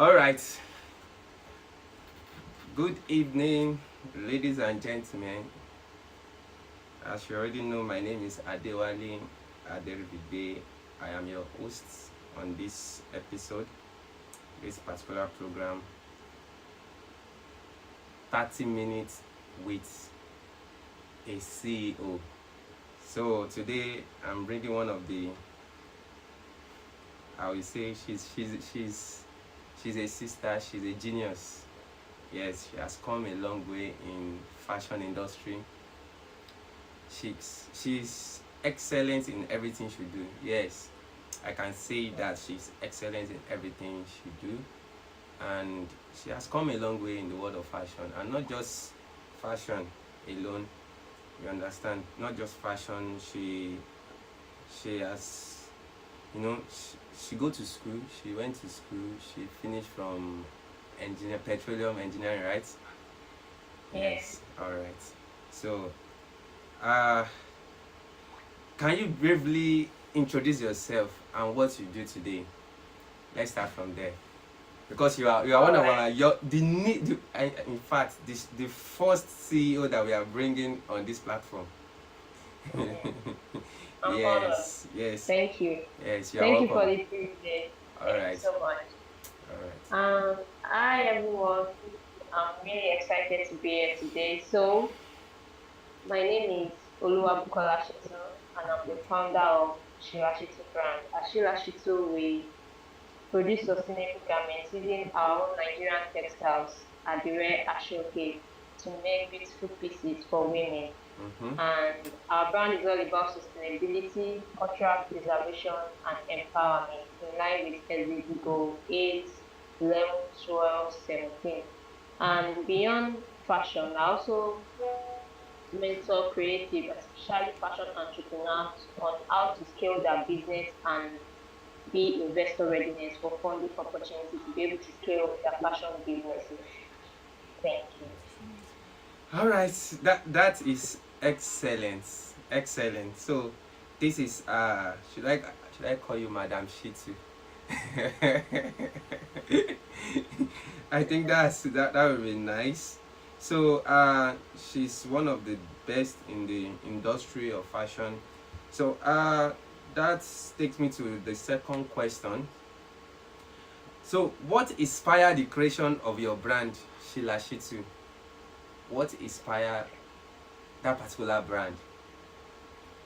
All right. Good evening, ladies and gentlemen. As you already know, my name is Adewale Aderibigbe. I am your host on this episode, this particular program, 30 minutes with a CEO. So today I'm bringing one of the, I will say she's a sister, she's a genius. Yes, she has come a long way in fashion industry. She's excellent in everything she do. Yes, I can say that she's excellent in everything she do, and she has come a long way in the world of fashion, and not just fashion alone. You understand? Not just fashion. She has, she go to school. She went to school. She finished from petroleum engineering, right? Yes. All right. So, uh, can you briefly introduce yourself and what you do today? Let's start from there, because you are one of our in fact the first CEO that we are bringing on this platform. Yes. Thank you. Yes, you are Thank you for welcome. the privilege. All Thank you right. so much. All right. Hi everyone. I'm really excited to be here today. So, my name is Oluwabukola Shitu, and I'm the founder of Ashila Shitu brand. Ashila Shitu, we produce sustainable garments using our own Nigerian textiles at the rare Ashoke to make beautiful pieces for women. And our brand is all about sustainability, cultural preservation, and empowerment in line with SDG Goal 8, 11, 12, 17. And beyond fashion, I also mentor creative, especially fashion entrepreneurs, on how to scale their business and be investor readiness for funding opportunities to be able to scale their fashion businesses. Thank you. All right. That is excellent. Excellent. So, this is should I call you Madam Shitu? I think that would be nice. So she's one of the best in the industry of fashion. So that takes me to the second question. So what inspired the creation of your brand, Sheila Shitu? What inspired that particular brand?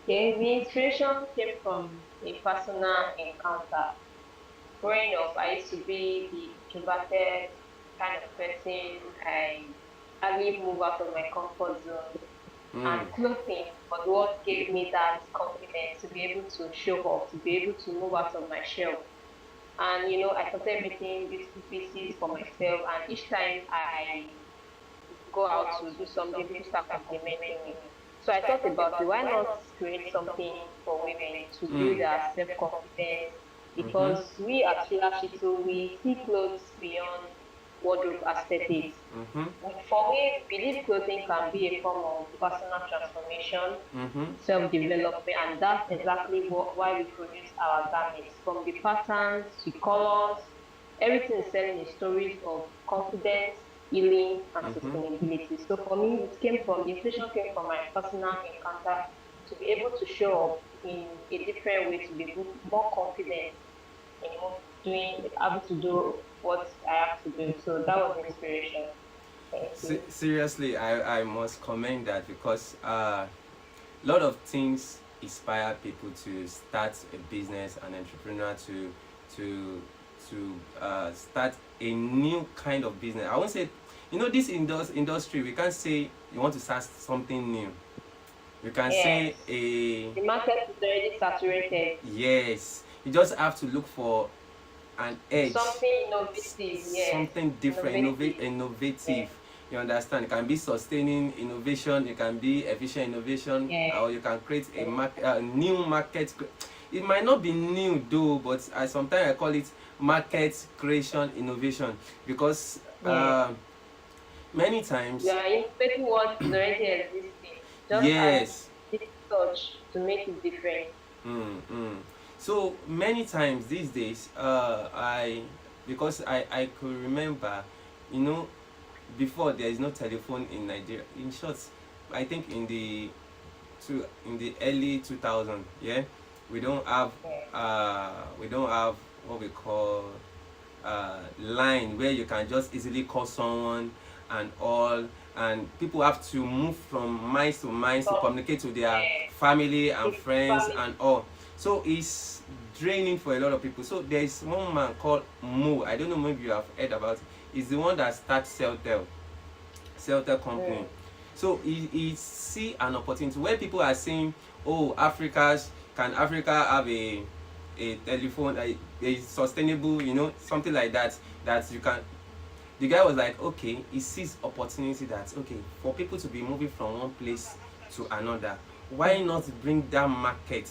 Okay, the inspiration came from a personal encounter. Growing up, I used to be the introverted kind of person. I hardly move out of my comfort zone. And clothing was what gave me that confidence to be able to show up, to be able to move out of my shell. And I started making beautiful pieces for myself. And each time I go out to do something, people start complimenting me. So I thought about it. Why not create something for women to build their self-confidence? Because we at Sheila Shitu, we see clothes beyond wardrobe aesthetics. For me, I believe clothing can be a form of personal transformation, self-development, and that's exactly why we produce our garments. From the patterns to colors, everything is telling the stories of confidence, healing, and sustainability. So for me, the inspiration came from my personal encounter to be able to show up in a different way, to be more confident in able to do what I have to do. So that was the inspiration. Thank you. Seriously, I must commend that, because a lot of things inspire people to start a business, an entrepreneur to start a new kind of business. I won't say, this industry, we can't say you want to start something new. You can say Yes, the market is already saturated. yes. You just have to look for an edge, Something innovative, yes. something different, Innovative, innovative. yes. You understand? It can be sustaining innovation, it can be efficient innovation, Yes. or you can create a Yes. new market. It might not be new though, but sometimes I call it market creation innovation, because Yes. many You times, are innovating what is already existing. Just add yes. this touch to make it different. So many times these days, because I could remember, you know, before there is no telephone in Nigeria. In short, I think in the early 2000, yeah, we don't have Yeah. we don't have what we call line where you can just easily call someone and all, and people have to move from miles to miles to From communicate to their yeah, family and with friends family. and all. So it's draining for a lot of people. So there is one man called Mo. I don't know maybe you have heard about it. He's the one that started Celtel company. Mm. So he see an opportunity where people are saying, oh, can Africa have a telephone, a sustainable, you know, something like that, that you can. The guy was like, okay, he sees opportunity that, okay, for people to be moving from one place to another, why not bring that market,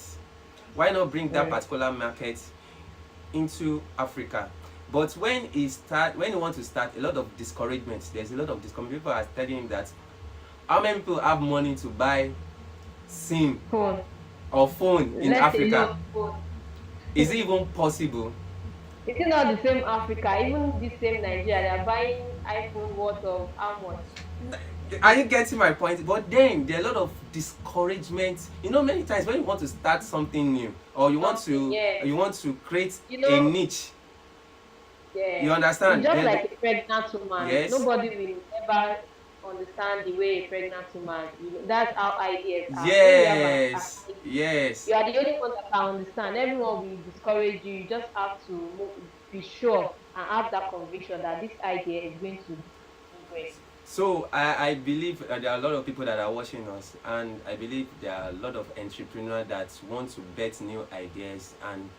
why not bring that Mm. particular market into Africa? But when he want to start, a lot of discouragement. There's a lot of discouragement. People are telling him that how many people have money to buy SIM Phone. or phone in Let alone Africa? phone. Is it even possible? Is it not the same Africa? Even this same Nigeria, they are buying iPhone worth of how much? Are you getting my point? But then there are a lot of discouragement. You know, many times when you want to start something new, or Something, yeah. you want to create You a know, niche, yeah. you It's understand? just like a pregnant woman. Yes, Nobody will ever understand the way a pregnant woman. That's how ideas are. When you have an yes, idea, yes. you are the only one that can understand. Everyone will discourage you. You just have to be sure and have that conviction that this idea is going to do great. So I believe there are a lot of people that are watching us, and I believe there are a lot of entrepreneurs that want to bet new ideas, and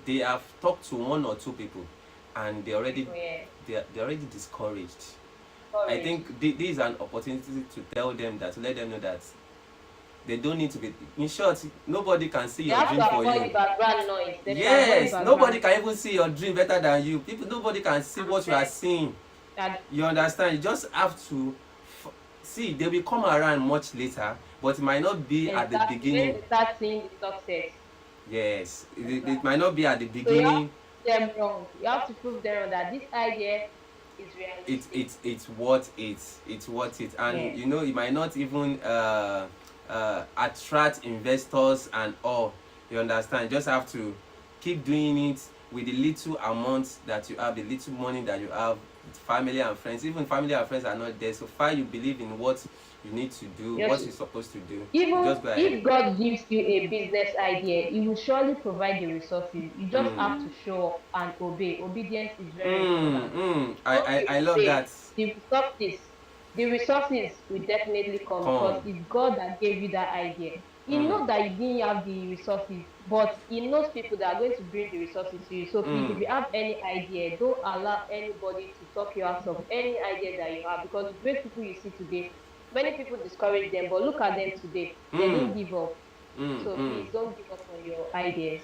they have talked to one or two people, and People, yeah, they're already discouraged. I courage. think this is an opportunity to tell them that, to let them know that they don't need to be. In short, nobody can see They your have dream to for avoid you. the background noise. They should avoid the Yes, background nobody can even see your dream better than you. Nobody can see and what you are seeing. that You understand? You just have to see. They will come around much later, but it might not be at the exactly when beginning. they start seeing the success. Yes, it might Exactly. not be at the So you have beginning. to prove them wrong. You have to prove them wrong that this idea is realistic. It's worth it. It's worth it, and Yeah. you know, it might not even attract investors and all. You understand? You just have to keep doing it with the little amount that you have, the little money that you have, with family and friends. Even family and friends are not there, so far you believe in what you need to do, what Yes. you're supposed to do, you Even just go ahead. if God gives you a business idea, He will surely provide the resources. You just have to show up and obey. Obedience is very important. Once I you love obey, that. the resources will definitely come because Come. it's God that gave you that idea. He knows that you didn't have the resources, but He knows people that are going to bring the resources to you. So please, if Mm. you have any idea, don't allow anybody to talk you out of any idea that you have because great people you see today, many people discourage them, but look at them today. They Mm. didn't give up. Mm. So Mm. please don't give up on your ideas.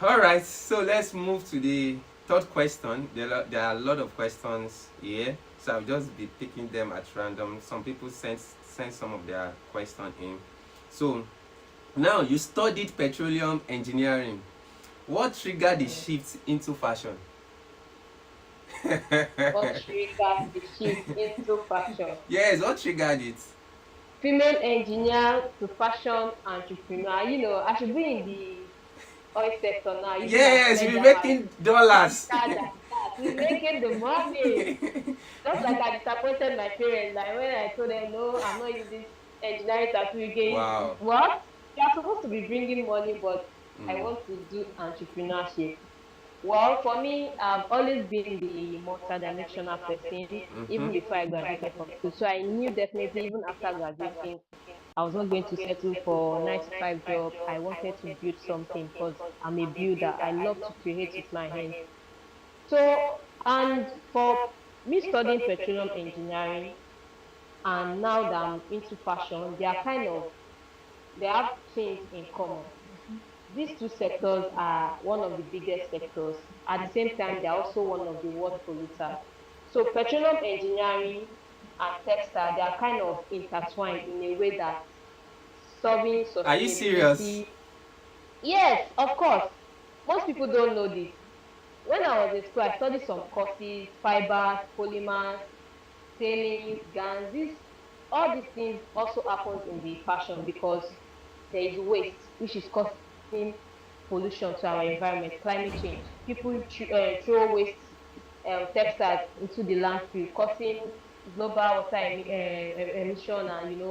All right, so let's move to the third question. There are a lot of questions here, so I'll just be picking them at random. Some people sent some of their question in. So now you studied petroleum engineering. What triggered the Mm. shift into fashion? What triggered the shift into fashion? Yes, what triggered it? Female engineer to fashion entrepreneur. I should be in the oil sector now, using my Yes, you'll be sledgehammer making to dollars. start and start. We're making the money. Just like I disappointed my parents, like when I told them, no, I'm not using this engineering certificate. Wow. What? You are supposed to be bringing money, but I Mm. want to do entrepreneurship. Well, for me, I've always been the multidimensional person, even Mm-hmm. before I graduated from school. So I knew definitely, even after graduating, I was not going to settle for 9 to 5 job. I wanted to build something because I'm a builder. I love to create with my hands. So, and for me studying petroleum engineering, and now that I'm into fashion, they have things in common. These two sectors are one of the biggest sectors. At the same time, they're also one of the worst polluters. So petroleum engineering and textile, they are kind of intertwined in a way that solving Are you serious? sustainability. Yes, of course. Most people don't know this. when I was in school, I studied some courses, fibers, polymers, tailings, GANs. All these things also happens in the fashion because there is waste, which is causing pollution to our environment, climate change. People throw waste textiles into the landfill, causing global water emission and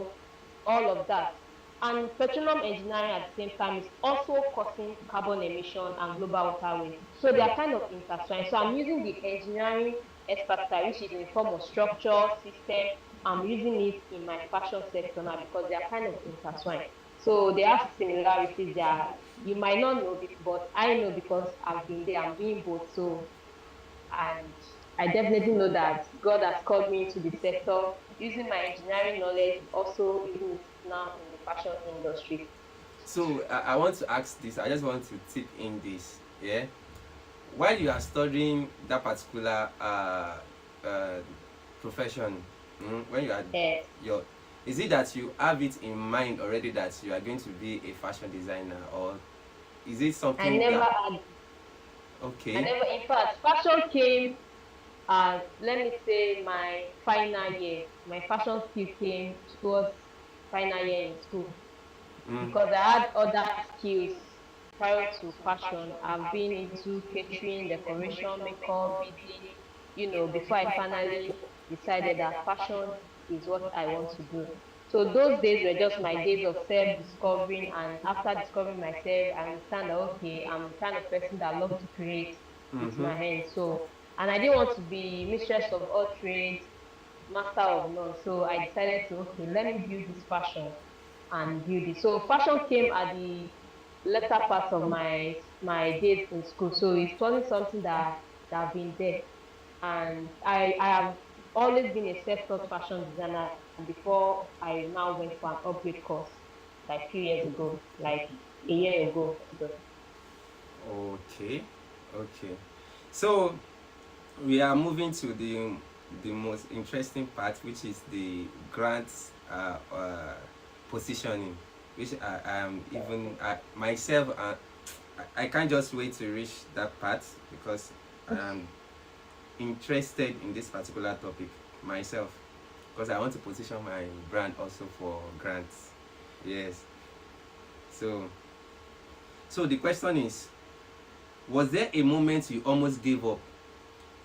all of that. And petroleum engineering at the same time is also causing carbon emission and global water waste. So they are kind of intertwined. So I'm using the engineering expertise, which is in the form of structure, system. I'm using it in my fashion sector now because they are kind of intertwined. So they have similarities there. You might not know, but I know because I've been there. I'm doing both. So, and I definitely know that God has called me into the sector using my engineering knowledge, also using it now in the fashion industry. So I want to ask this. I just want to tip in this. Yeah. While you are studying that particular uh, profession, when you are Yes. your, is it that you have it in mind already that you are going to be a fashion designer, or is it I something never that had, I okay? never, in fact, fashion came as, let me say, my final year. My fashion skill came towards final year in school Mm, because I had other skills prior to fashion. I've been into catering, decoration, makeup, beauty, before I finally decided that fashion is what I want to do. So those days were just my days of self-discovering, and after discovering myself, I understand that okay, I'm the kind of person that loves to create with mm-hmm. my hands. So, and I didn't want to be mistress of all trades, master of none. So I decided to okay, let me build this fashion and build it. So fashion came at the later part of my days in school. So it wasn't something that have been there. And I have always been a self-taught fashion designer before I now went for an upgrade course like few years ago, like a year ago. So Okay, okay. So we are moving to the most interesting part, which is the grants positioning, which I am even myself. I can't just wait to reach that part because I am interested in this particular topic myself because I want to position my brand also for grants. Yes. So the question is, was there a moment you almost gave up,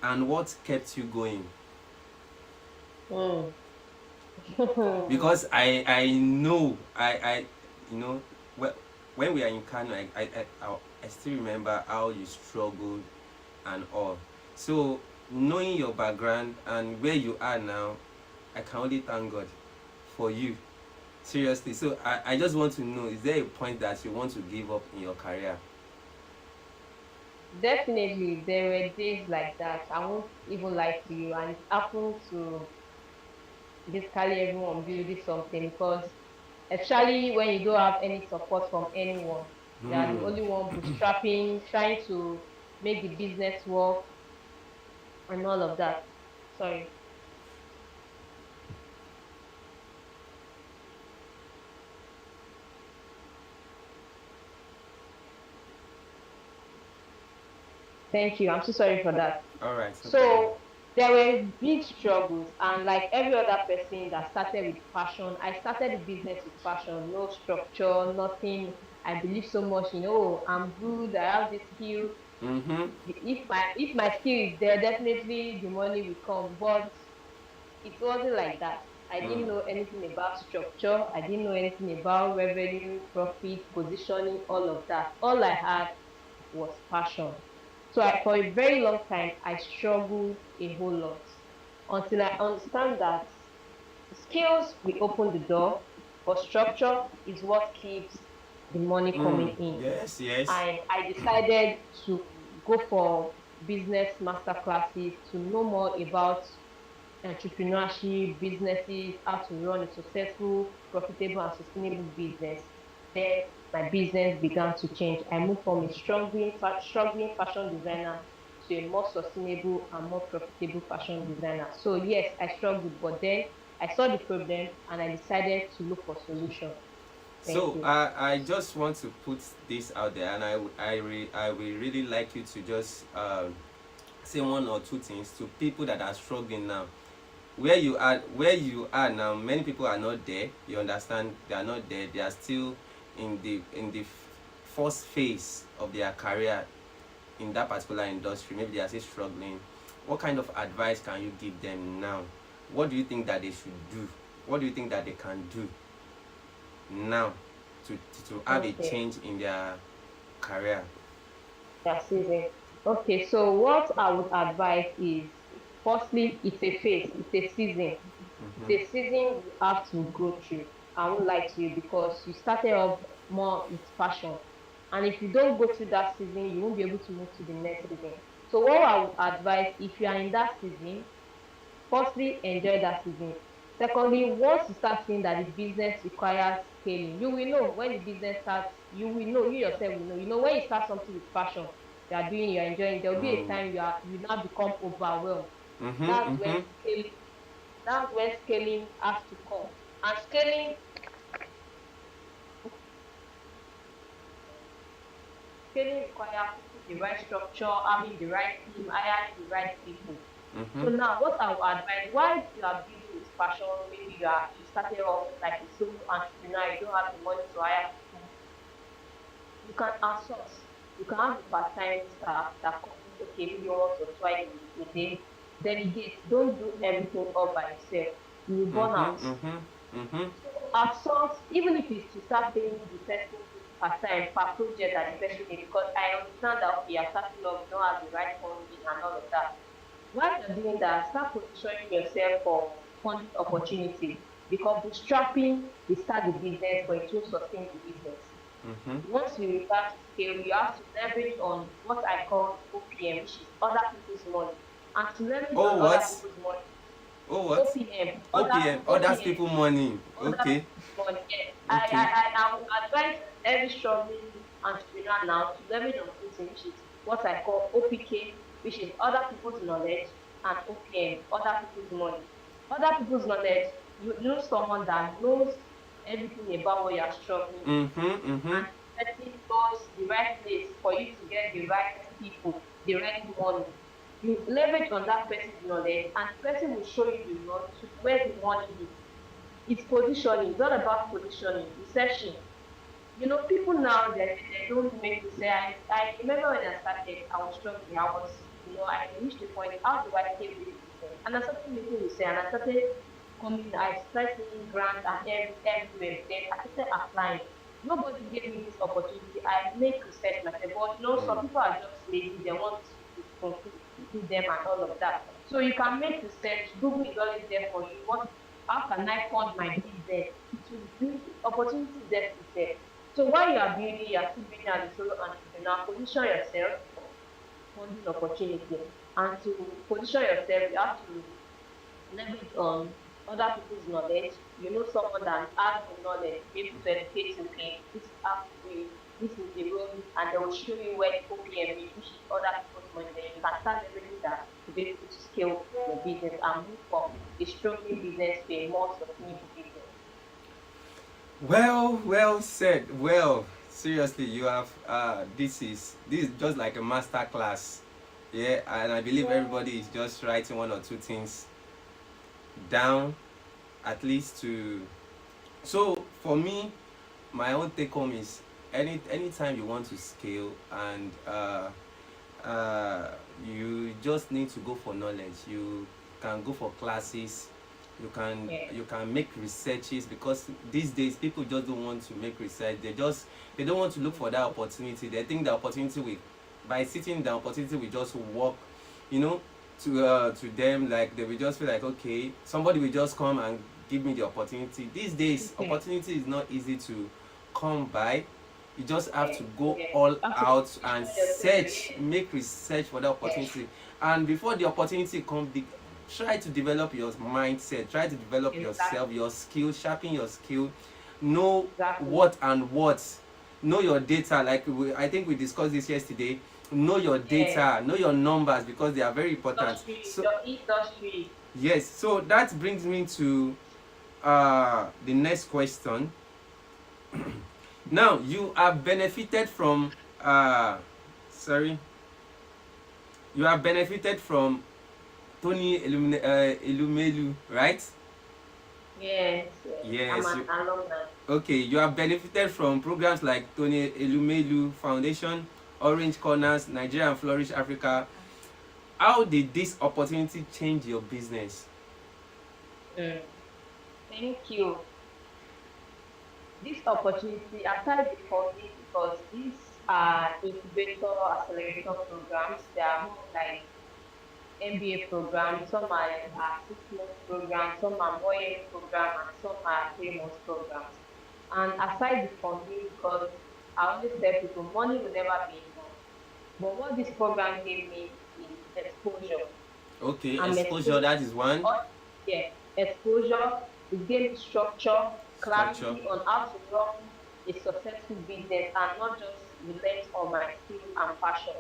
and what kept you going? mm. Because I know I you know when we are in Kano, I still remember how you struggled and all. So knowing your background and where you are now, I can only thank God for you. Seriously. So I just want to know, is there a point that you want to give up in your career? Definitely, there were days like that. I won't even lie to you, and it happened to basically everyone building something because especially when you don't have any support from anyone. You are the Hmm. only one bootstrapping, trying to make the business work and all of that. Sorry. Thank you. I'm so sorry for that. All right. No problem. So there were big struggles, and like every other person that started with passion, I started the business with passion, no structure, nothing. I believe so much, I'm good, I have this skill. Mm-hmm. If my skill is there, definitely the money will come. But it wasn't like that. I didn't know anything about structure. I didn't know anything about revenue, profit, positioning, all of that. All I had was passion. So for a very long time, I struggled a whole lot until I understand that skills will open the door, but structure is what keeps the money coming in. Yes, yes. And I decided to go for business master classes to know more about entrepreneurship, businesses, how to run a successful, profitable, and sustainable business. Then my business began to change. I moved from a struggling fashion designer to a more sustainable and more profitable fashion designer. So yes, I struggled, but then I saw the problem and I decided to look for solution. Thank So you. I just want to put this out there, and I will really like you to just say one or two things to people that are struggling now. Where you are now, many people are not there. You understand? They are not there. They are still in the first phase of their career in that particular industry. Maybe they are still struggling. What kind of advice can you give them now? What do you think that they should do? What do you think that they can do now to have a Okay, change in their career? that's easy. Okay, so what I would advise is, firstly, it's a phase, it's a season. It's Mm-hmm. a season you have to go through. I won't lie to you, because you started off more with passion. And if you don't go through that season, you won't be able to move to the next season. So what I would advise, if you are in that season, firstly, enjoy that season. Secondly, once you start seeing that the business requires scaling, you will know when the business starts, you will know, you yourself will know. You know, when you start something with passion, you are doing, you are enjoying, there will be a Mm. time you now become overwhelmed. Mm-hmm. That's when Mm-hmm. scaling has to come. And scaling requires putting the right structure, having the right team, hiring the right people. Mm-hmm. So now, what I would advise, while you are building with passion, maybe you started off like a solo entrepreneur, you don't have the money to hire people, you can outsource. You can have a part-time staff that comes, okay, maybe once or twice a day. Delegate. Don't do everything all by yourself. You will burn Mm-hmm. out. Mm-hmm. Mm-hmm. So outsource, even if it's to start paying the person part-time per project that the person needs, because I understand that, okay, you're starting off, you don't have the right funding and all of that. While you're doing that, start positioning yourself for funding opportunity, because bootstrapping will start the business, but it won't sustain the business. Mm-hmm. Once you refer to scale, you have to leverage on what I call OPM, which is other people's money. And to leverage on Oh other what? people's money, Oh what? OPM, OPM. Others OPM, people money. other Okay. people's money. Yes. Okay. I would advise every struggling entrepreneur now to leverage on two things, which is what I call OPK, which is other people's knowledge, and OPM, other people's money. Other people's knowledge, you know someone that knows everything about what you're struggling with, Mm-hmm. Mm-hmm. and the person knows the right place for you to get the right people, the right money. You leverage on that person's knowledge, and the person will show you the road to where the money is. It's positioning. It's all about positioning, researching. You know, people now, they don't make me say, I remember when I started, I was struggling. I reached the point, how do I take this business? And I started making research, and I started I started seeing grants and everywhere. Then I started applying. Nobody gave me this opportunity. I make research myself, but some people are just lazy. They want to fulfill them and all of that. So you can make research. Google is always there for you. How can I fund my business? It will bring opportunities there to there. So while you are building, you are still building as a solo entrepreneur, position yourself for funding opportunity. And to position yourself, you have to leverage on other people's knowledge. You know someone that has the knowledge, be able to educate you, okay, this is how to do it, this is the road, and they will show you where the OPM is, which is other people's money. Then you can start leveraging that to be able to scale your business and move from a struggling business to a more sustainable business. Well said. Well, seriously, you have this is just like a master class. Yeah, and I believe everybody is just writing one or two things down at least to. So for me, my own take home is anytime you want to scale and you just need to go for knowledge. You can go for classes. Yeah, You can make researches because these days people just don't want to make research. They don't want to look for that opportunity. They think the opportunity will by sitting the opportunity will just work, you know, to them. Like they will just feel like, okay, somebody will just come and give me the opportunity. These days okay, opportunity is not easy to come by. You just have yeah, to go yeah. all You have to out and position yourself, search, yeah, make research for the yeah, opportunity. And before the opportunity comes, try to develop your mindset, try to develop yourself, exactly, your skill, sharpen your skill, know exactly. what and what, know your data. Like I think we discussed this yesterday. Know your Yeah, data, know your numbers because they are very important. industry, So your industry. yes, so that brings me to the next question. Now you have benefited from sorry, you have benefited from Elumelu, right? Yes, yes. I'm Yes. an alumni. Okay, you have benefited from programs like Tony Elumelu Foundation, Orange Corners, Nigeria and Flourish Africa. How did this opportunity change your business? Mm. Thank you. This opportunity, aside the funding, because these are incubator accelerator programs, they are more like MBA programs, some are 6 month programs, some are more year program, and some are 3 month programs. And aside the funding, because I always tell people money will never be enough. But what this program gave me is exposure. Okay, I'm exposure, exposed that is one. to, yeah, exposure. It gave me structure, Structure. clarity on how to run a successful business and not just relent on my skill and passion.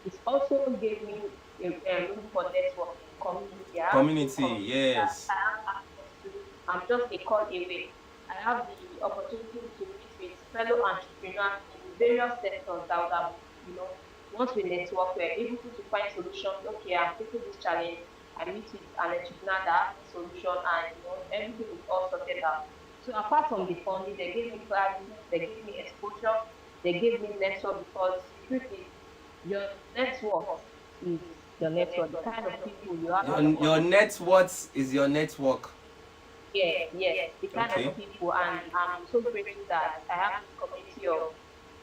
It also gave me a room for networking, community. I have a Community, community that yes. I have access to. I'm just a call away. I have the opportunity to meet with fellow entrepreneurs in various sectors that would have, once we network, we're able to find solutions. Okay, I'm taking this challenge. I meet with an entrepreneur that has this solution, and everything is all sorted out. So apart from the funding, they gave me clarity, they gave me exposure, they gave me network, because the truth is your network is your network. The kind of people you Your, happen to your connect with. net worth is your network. Yes, yes, the kind of Okay. people, and I'm so grateful that I have this community of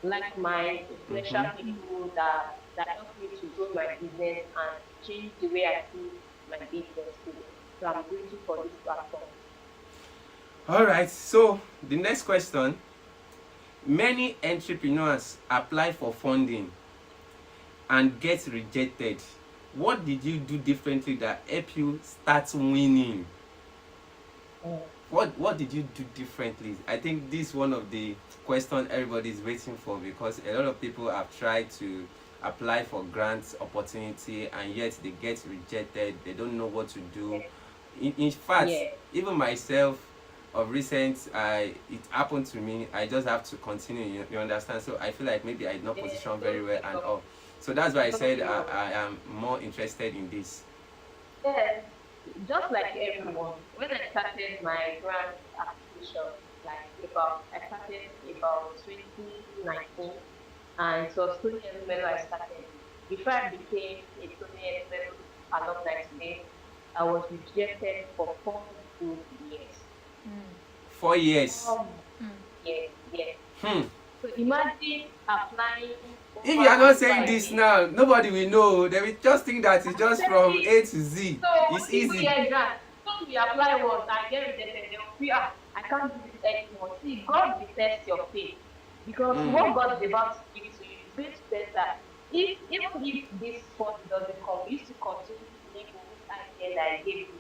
like mind, influential Mm-hmm. people that help me to grow my business and change the way I see my business today. So I'm grateful for this platform. All right. So the next question: many entrepreneurs apply for funding and get rejected. What did you do differently that helped you start winning? Mm. What did you do differently? I think this is one of the questions everybody is waiting for, because a lot of people have tried to apply for grants opportunity and yet they get rejected. They don't know what to do. In fact, Yeah. even myself, of recent, it happened to me. I just have to continue. You understand? So I feel like maybe I did not Yeah. position very Don't well give and up. all. So that's why I Don't said give up. I am more interested in this. Yes, just like everyone, when I started my grant application, I started about 2019, and it was Tony Elumelu I started with. Before I became a Tony Elumelu alumni today, I was rejected for 4 good years. 4 years. 4 years, yes. Hmm. So imagine applying If over you are not and saying over this again. now, nobody will know. They will just think that it's I'm just from saying, A to Z. so It's when people easy. hear grant, don't we apply once and get rejected, they will feel, I can't do this anymore. See, God will test your faith. Because what Mm. God is about to give to you is going to test that if even if this funding doesn't come, you still continue to believe in this idea that I gave you.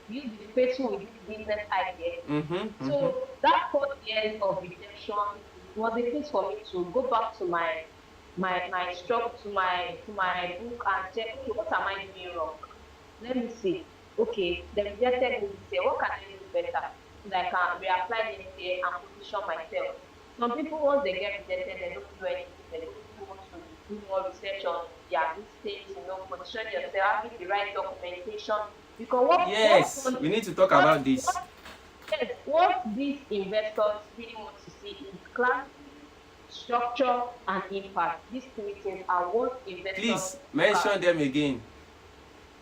You be faithful with this business idea. Mm-hmm. Mm-hmm. So that 4 years of rejection was a place for me to go back to my structure, to my book, and check, okay, what am I doing wrong? Let me see. Okay, they rejected me this year. What can I do better so that I can reapply next year and position myself? Some people, once they get rejected, they don't do anything. They don't even want to do more research on their mistakes, position yourself, having the right documentation. Because Yes, we need to talk about this. what yes, what these investors really want to see is clarity, structure, and impact. These three things are what investors Please look at: mention them again.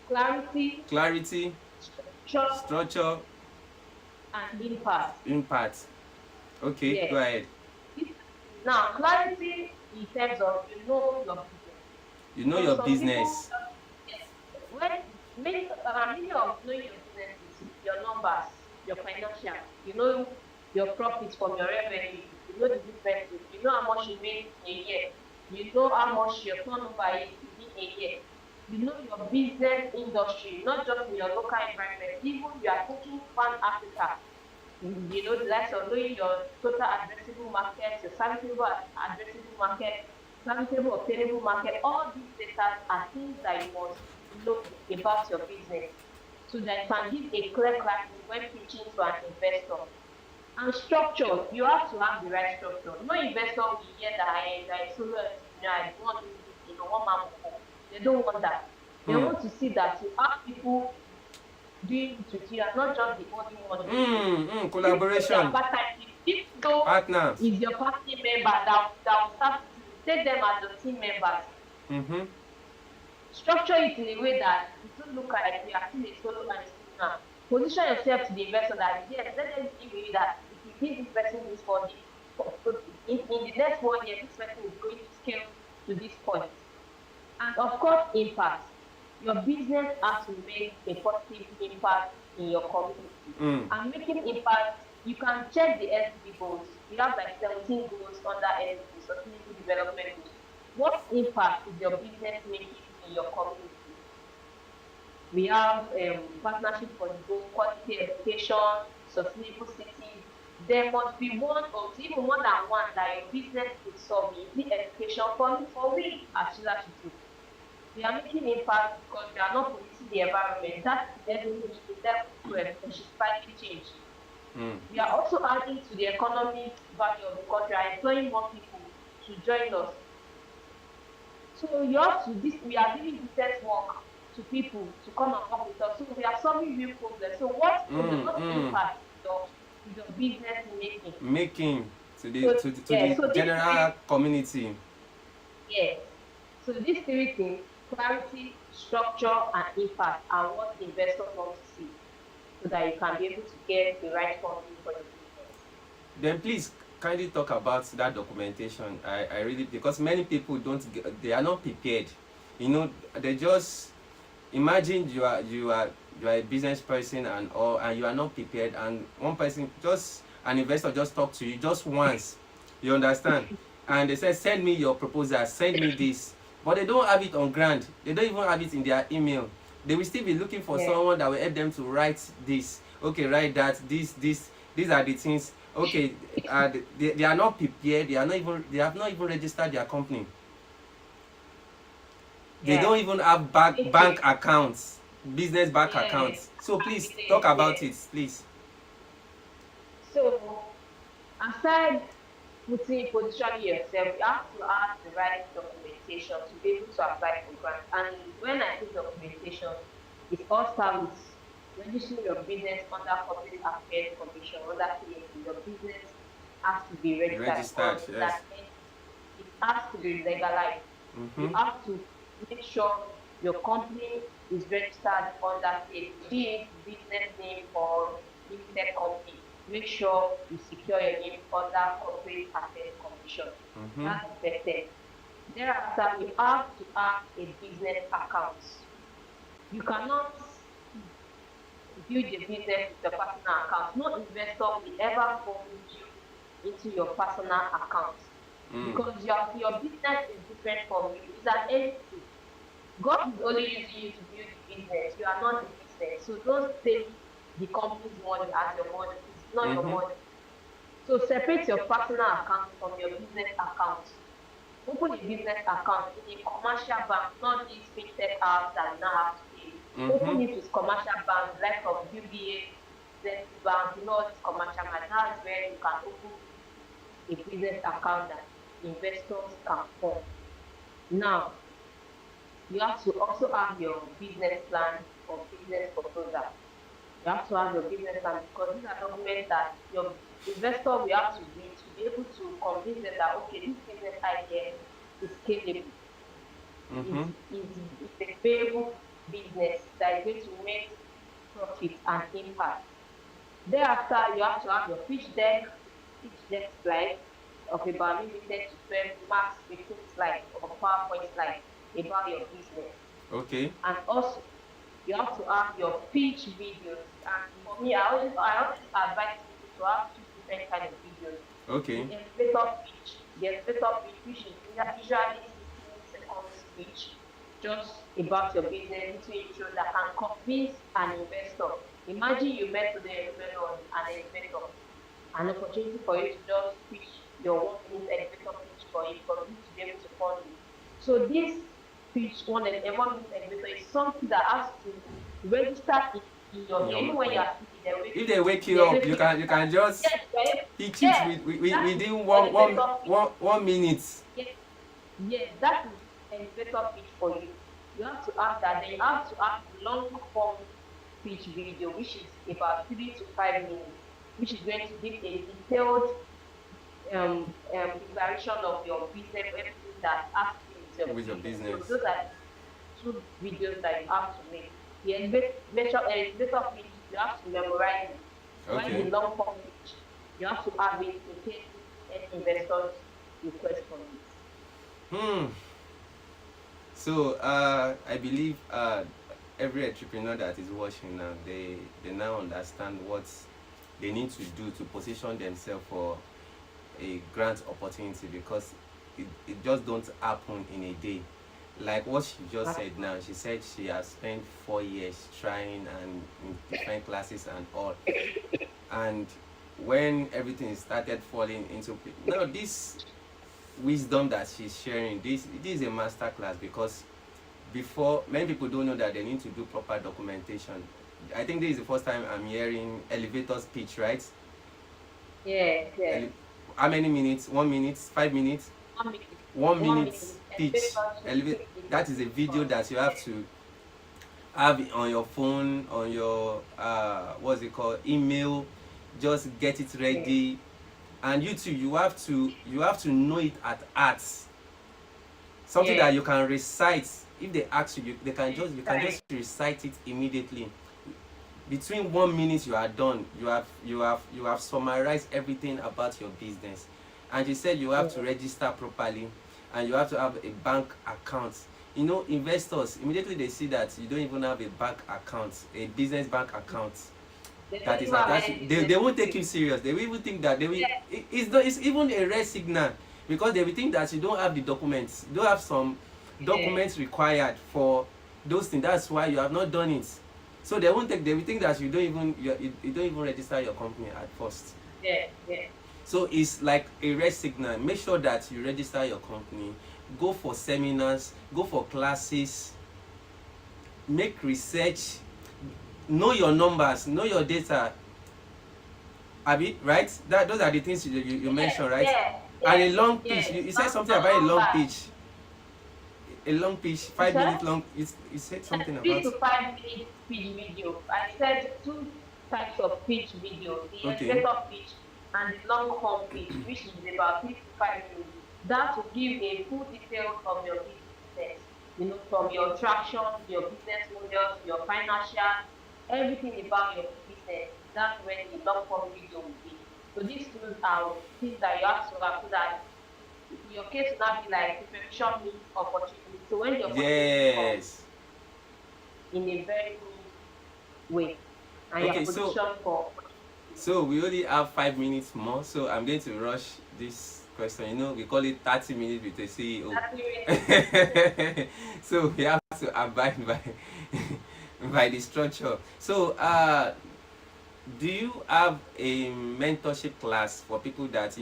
clarity, Clarity, structure, structure, and impact. impact. Okay, go Yes. ahead. This- Now, clarity in terms of your business. You know Because your some people, business. yes, when meaning of knowing your business is your numbers, your financial, your profits from your revenue, you know the differences, you know how much you make in a year, you know how much your turnover is within a year, you know your business industry, not just in your local environment, even you are thinking pan Africa, the likes of knowing your total addressable market, your serviceable addressable market, serviceable obtainable market. All these data are things that you must know about your business so that you can give a clear clarity when pitching to an investor. And structure, you have to have the right structure. No investor will hear that I solo entrepreneur, I want to do this thing, one man before. They don't want that. They Hmm. want to see that you have people doing it with you and not just the only one doing it. Even though they are Collaboration. part-time people, even though Partners. is your party member that will start to take them as your team members. Mm-hmm. Structure it in a way that it will look like we are still a solo entrepreneur. Position yourself to the investor that yes, let them believe in you that if you give this person this funding, in the next 1 year, this person is going to scale to this point. And of course, impact. Your business has to make a positive impact in your community. Mm. And making impact, you can check the SDG goals. We have like 17 goals under SDG, Sustainable Development Goals. What impact is your business making in your community? We have partnership for the goal, quality education, sustainable cities. There must be one or two, even more than one that your business is solving. Is it education for we as Children? We are making impact because we are not policing the environment. That is the level 12, which is climate change. Mm. We are also adding to the economic value of the country and employing more people to join us. So you have to this we are giving business work to people to come and work with us. So we are solving real problems. So what problem, what Mm. impact is your business making? Making So to yeah, the so these general three community. yes. So these three things, clarity, structure, and impact are what investors want to see so that you can be able to get the right funding for your business. Then please kindly talk about that documentation. I really, because many people they are not prepared. You know, they just imagine you are a business person and you are not prepared, and one person, just an investor, just talk to you just once, you understand, and they say send me your proposal, send me this, but they don't have it on ground, they don't even have it in their email. They will still be looking for Yeah. someone that will help them to write this, okay, write that, these are the things, okay. They are not prepared, they have not even registered their company, they Yeah. don't even have bank Okay. accounts, business bank Yeah. accounts. So please talk Evidence, about yeah. it, please. So aside positioning yourself, you have to have the right documentation to be able to apply for grants. And when I say documentation, it all starts with registering your business under Corporate Affairs Commission, under CAC. Your business has to be registered Registered, because it's yes. an entity. It has to be legalized. You Mm-hmm. have to make sure your company is registered under CAC, be it business name or limited company. Make sure you secure your name under Corporate Affairs Commission. Mm-hmm. That's the first step. Thereafter, you have to have a business account. You cannot build a business with your personal account. No investor will ever fund you into your personal account Mm. because your business is different from you. It's an entity. God is only using you to build the business. You are not the business. So don't take the company's money as your money. It's not your Mm-hmm. money. So separate your personal account from your business account. Open a business account in a commercial bank, not these fintech apps that you now have to pay. Mm-hmm. Open it with commercial banks like of UBA, Zenith Bank, you know, this commercial bank. That's where you can open a business account that investors can fund. Now, you have to also have your business plan or business proposal. You have to have your business plan because these are documents that your investor will have to read to be able to convince them that okay, this business idea is scalable, Mm-hmm. is a viable business that is going to make profit and impact. Thereafter, you have to have your pitch deck slide of about maybe 10 to 12 max 15 slides or PowerPoint slides about your business. Okay. And also, you have to have your pitch videos. And for me, I always advise people to have two different kind of videos. Okay. The elevator pitch, which is usually 16 seconds speech, just about your business, little intro that can convince an investor. Imagine you met with the entrepreneur and an elevator, an opportunity for you to just pitch your 1 minute elevator pitch for you to be able to fund you. So this pitch 1 minute elevator is something that has to register in your in hair. your Even when you mind. are sleeping, they wake If you. they wake you They up, wake you you up. can just Yes, right? pitch it Yes, that is within elevator pitch. 1 minute. Yes, yes, that is elevator pitch for you. You have to have that. Then you have to have long form pitch video, which is about 3 to 5 minutes, which is going to give a detailed declaration of your business, everything that has to do with your With your business. So business. those are two videos that you have to make. The elevator pitch, you have to memorize it. While the Okay. long form pitch, you have to have it in case any investors request from it. Hmm. So I believe every entrepreneur that is watching now, they now understand what they need to do to position themselves for a grant opportunity, because it just don't happen in a day. Like what she just said now, she said she has spent 4 years trying and in different classes and all. And when everything started falling into place, now this wisdom that she's sharing, this is a master class, because before, many people don't know that they need to do proper documentation. I think this is the first time I'm hearing elevator speech, right? Yes, yes. Ele- how many minutes? 1 minute, 5 minutes? 1 minute. 1 minute 1 minute. pitch. That is a video that you have to have it on your phone, on your what's it called, email. Just get it ready. And you too, you have to know it at heart. Something that you can recite. If they ask you, you can just recite it immediately. Between 1 minute you are done. You have summarized everything about your business. And you said you have to register properly, and you have to have a bank account. Investors, immediately they see that you don't even have a bank account, a business bank account, that is attached, they won't take you serious. They will even think that it's even a red signal, because they will think that you don't have the documents, you don't have some documents required for those things. That's why you have not done it. So they will think that you don't even register your company at first. So it's like a red signal. Make sure that you register your company, go for seminars, go for classes, make research, know your numbers, know your data. Abi, right? Those are the things you mentioned, right? And a long pitch. You said something about a long pitch. A long pitch, 5 minutes long. You said something Three about. to 5 minute pitch video. I said two types of pitch video: the Okay. elevator pitch and the long form pitch, which is about 3 to 5 minutes. That will give a full detail of your business. From your traction, your business models, your financial, everything about your business. That's when the long form video will be. So these tools are things that you have to have, so that your case will not be like preparation meets opportunity. So when the opportunity comes Yes. in a very good way, and Okay, you're positioned for so we only have 5 minutes more. So I'm going to rush this question. We call it 30 minutes with a CEO. So we have to abide by by the structure. So do you have a mentorship class for people that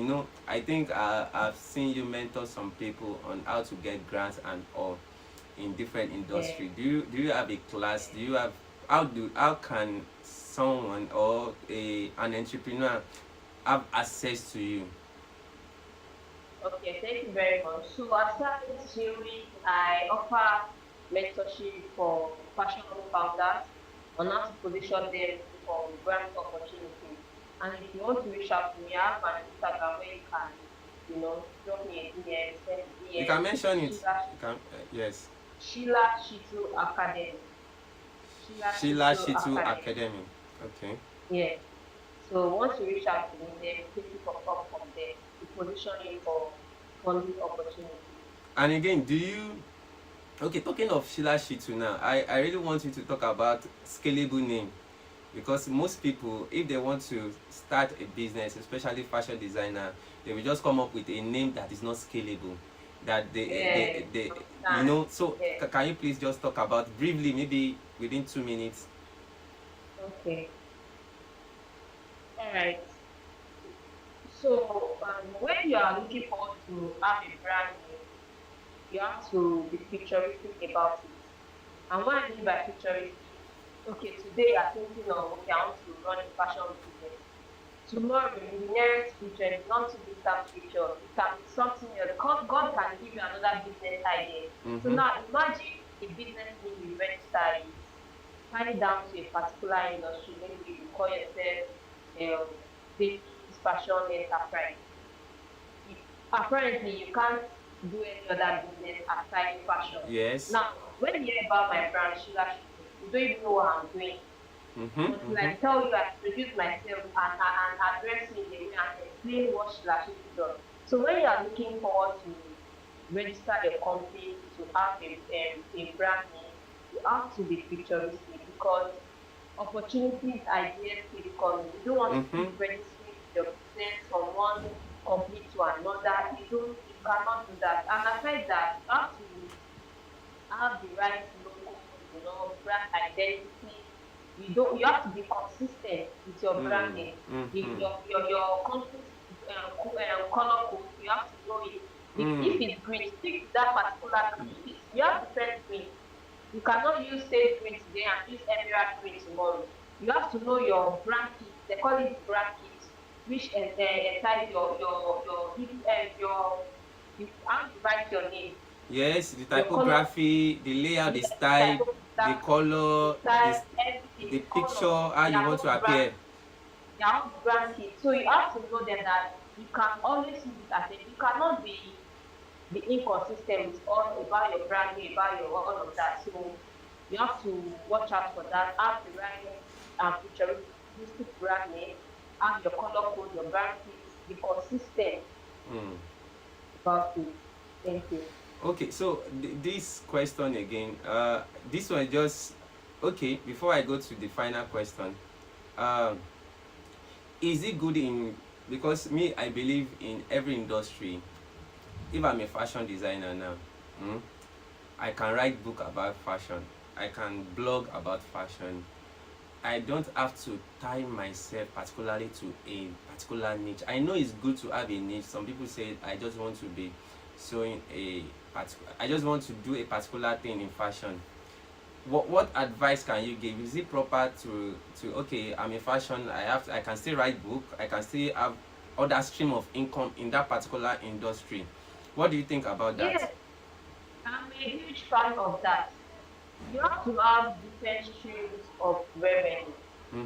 I think I've seen you mentor some people on how to get grants and all in different industry. Do you have a class? Do you have how can someone or an entrepreneur have access to you? Okay, thank you very much. So aside theory, I offer mentorship for passionate founders on how to position them for grant opportunities. And if you want to reach out to me, I have my Instagram where you can, drop me a DM, send a You DM. can mention it. You can yes. Sheila Shitu Academy. Sheila Shitu Academy. Okay. Yeah. So once you reach out to me, then take it from there to position you for funding opportunities. And again, okay, talking of Sheila Shitu now, I really want you to talk about scalable name, because most people, if they want to start a business, especially fashion designer, they will just come up with a name that is not scalable, that they so can you please just talk about briefly, maybe within 2 minutes? Okay. All right. So when you are looking forward to have a brand name, you have to be futuristic about it. And what I mean by futuristic, Okay, today you are thinking of, okay, I want to run a fashion business. Tomorrow, in the nearest future, in the not too distant future, it can be something else. God can give you another business idea. So Mm-hmm. now imagine a business name you register is tied down to a particular industry. Maybe you call yourself Davis Fashion Enterprise. Apparently you can't do any other business aside fashion. Yes. Now, when you hear about my brand, Sheila Shipping, you don't even know what I'm doing Mm-hmm. until Mm-hmm. I tell you, I introduce myself and address you in a way and explain what Sheila Shipping does. So when you are looking forward to register your company to have a brand name, you have to be futuristic because opportunities, ideas keep coming. You don't want to Mm-hmm. keep registering your business from one company to another. You cannot do that. And aside that, you have to have the right logo, brand identity. You have to be consistent with your branding. Mm-hmm. Your company's color code, you have to know it. If Mm. it's green, stick to that particular green. If it's, you have different green. You cannot use sage green today and use emerald green tomorrow. You have to know your brand kit. They call it brand kit, which entice your you how you write your name, Yes, the your color, typography, the layout, the yes, style, the typography, the color, style, this, everything, the the color, picture, how you their want own to brand, appear. their own brand kit. So you have to know them that you can always use it as a, you cannot be inconsistent with all about your branding, about your all of that. So you have to watch out for that. Have the right futuristic brand name. Have your color code, your brand kits. Be consistent Mm. about it. Thank you. Okay, so this question again, this one just okay. Before I go to the final question, um, is it good in because me I believe in every industry. If I'm a fashion designer now, mm, I can write book about fashion. I can blog about fashion. I don't have to tie myself particularly to a particular niche. I know it's good to have a niche. Some people say I just want to be showing I just want to do a particular thing in fashion. What advice can you give? Is it proper to okay, I'm a fashion, I can still write book, I can still have other stream of income in that particular industry. What do you think about that? Yes, I'm a huge fan of that. You have to have different streams of revenue.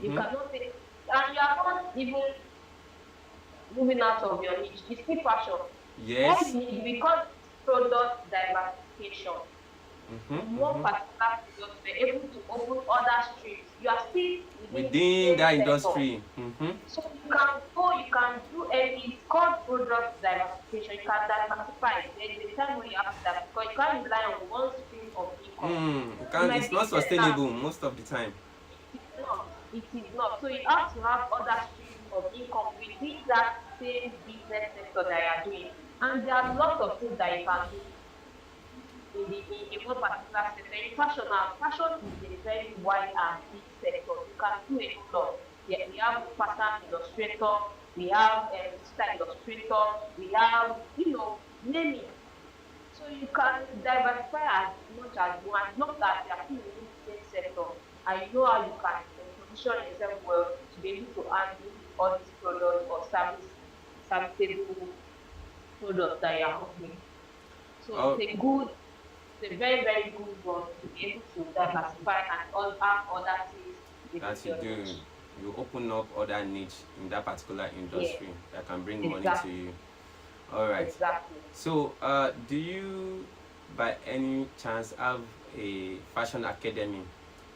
You Mm-hmm. cannot say, and you are not even moving out of your niche. It's still fashion. What you Yes. need, we call it product diversification. Mm-hmm. In one Mm-hmm. particular product, we're able to open other streams. You are still within the Within same that sector. industry. Mm-hmm. So you can go, you can do any, it's called product diversification. You can diversify. There is a time when you have to diversify. You can't rely on one stream of income. You In can't, my it's not business now, sustainable most of the time. it is not. It is not. So you have to have other streams of income within that same business sector that you are doing. And there are lots of things that you can do in one particular sector. In fashion now, fashion is a very wide and big sector. You can do a whole lot. Yeah, we have pattern illustrator, we have style illustrator, we have, name it. So you can diversify as much as you want, as long as you are still within the same sector and you know how you can position yourself well to be able to handle all these products or serviceable products that you are offering. So Oh, it's a very, very good one to be able to diversify and all have other things within that you your do, niche. you open up other niche in that particular Yes, industry that can bring money to exactly. you. All right. Exactly. So, do you, by any chance, have a fashion academy?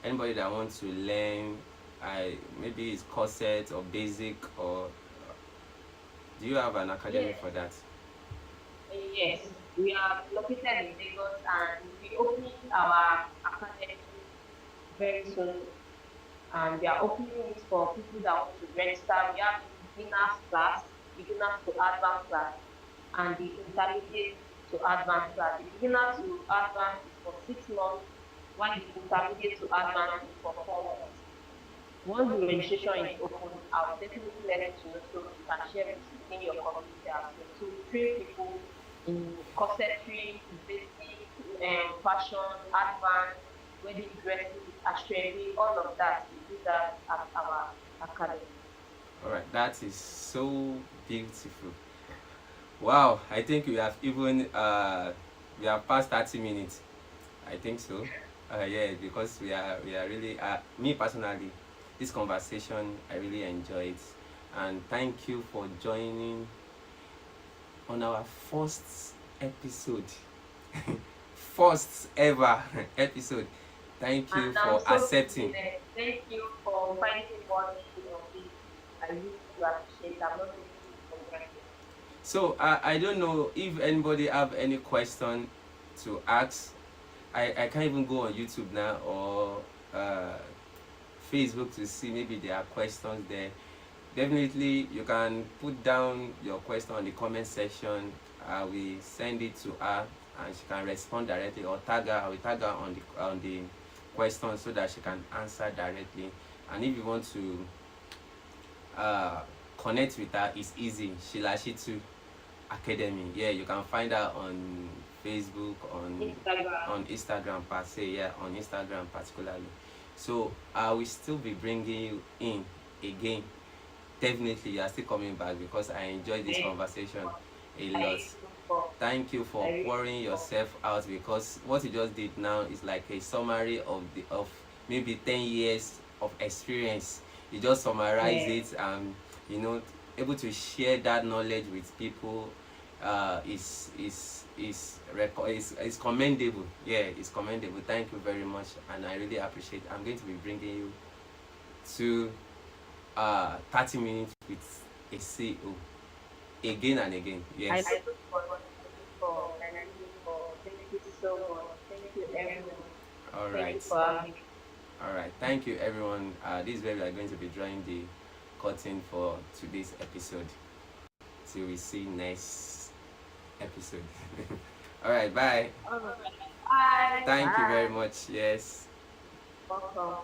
Anybody that wants to learn, maybe it's corset or basic, or do you have an academy Yes, for that? yes. We are located in Lagos and we'll be opening our academy very soon. And we are opening it for people that want to register. We have the beginners class, beginners to advanced class, and the intermediate to advanced class. The beginner to advanced is for 6 months, while the intermediate to advanced is for 4 months. Once the registration is open, I'll definitely let you know so you can share it within your community as well. So we train people in corsetry, basic, fashion, advanced. wedding dresses, ashwabi, all of that. We do that at our academy. All right, that is so beautiful. Wow, I think we have even we have passed 30 minutes. I think so. Yeah, because we are really me personally, this conversation I really enjoy it, and thank you for joining on our first episode, first ever episode. Thank you And I'm for so accepting. privileged. Thank you for finding one minute of this. I really do appreciate it. I'm not taking it for granted. So I don't know if anybody have any question to ask. I can't even go on YouTube now or uh, Facebook to see maybe there are questions there. Definitely you can put down your question on the comment section. I will send it to her and she can respond directly, or tag her. I will tag her on the question so that she can answer directly. And if you want to uh, connect with her, it's easy. Shilashitu Academy. Yeah, you can find her on Facebook, Instagram. on Instagram per se. Yeah, on Instagram particularly. So I will still be bringing you in again. Definitely, you are still coming back because I enjoyed this Thank conversation a I lot. really look for. Thank you I for really pouring look for. yourself out, because what you just did now is like a summary of maybe 10 years of experience. You just summarize Yeah. it, and you know, able to share that knowledge with people is commendable. Yeah, it's commendable. Thank you very much, and I really appreciate it. I'm going to be bringing you to 30 minutes with a CEO again and again. I Yes. look for. I look for. I really look for. Thank you so much. Thank you, everyone. All Thank right. you for having me. All right. Thank you, everyone. This is where we are going to be drawing the curtain for today's episode. Till we see next episode. All right. Bye. All right. Bye. Thank you very Bye. much. Yes. Welcome.